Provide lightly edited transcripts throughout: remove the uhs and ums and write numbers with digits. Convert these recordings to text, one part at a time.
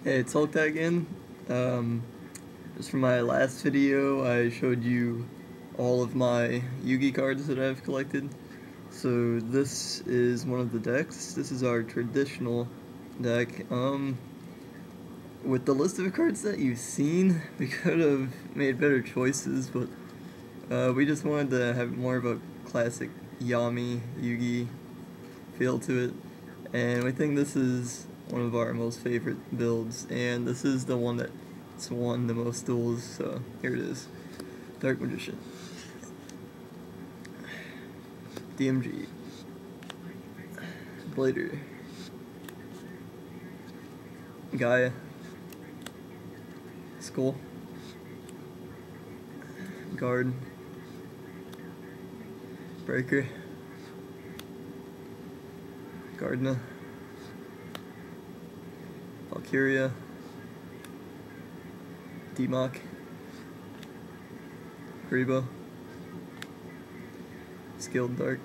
Hey, it's Hulk again. Just from my last video, I showed you all of my Yugi cards that I've collected. So this is one of the decks. This is our traditional deck. With the list of cards that you've seen, we could have made better choices, but we just wanted to have more of a classic Yami Yugi feel to it. And we think this is one of our most favorite builds, and this is the one that's won the most duels, so here it is. Dark Magician, DMG, Blader, Gaia, Skull, Guard, Breaker, Gardna, Valkyria, Demok, Grebo, Skilled Dark,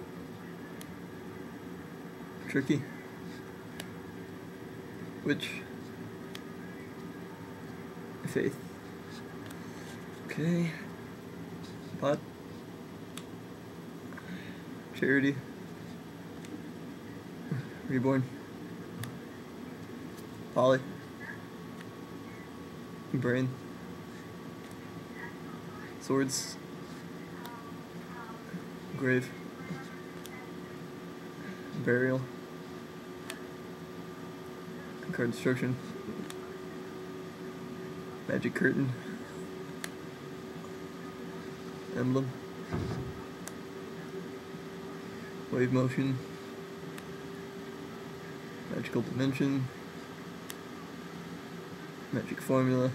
Tricky, Witch, Faith. Okay. Pot, Charity, Reborn, Polly, Brain, Swords, Grave, Burial, Card Destruction, Magic Curtain, Emblem, Wave Motion, Magical Dimension, Magic Formula,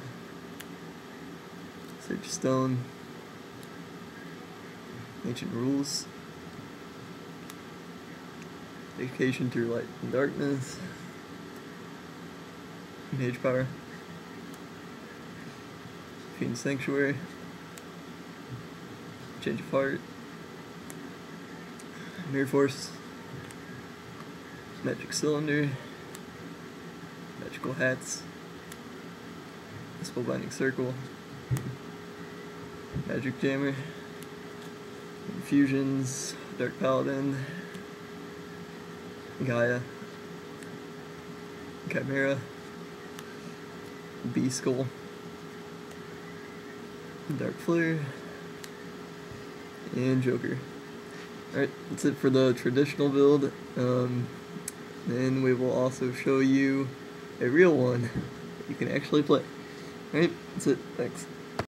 Sage Stone, Ancient Rules, Education Through Light and Darkness, Mage Power, Fiend Sanctuary, Change of Heart, Mirror Force, Magic Cylinder, Magical Hats, Spellbinding Circle, Magic Jammer, Infusions, Dark Paladin, Gaia, Chimera, B-Skull, Dark Flare, and Joker. Alright, that's it for the traditional build. Then we will also show you a real one that you can actually play. Alright, that's it. Thanks.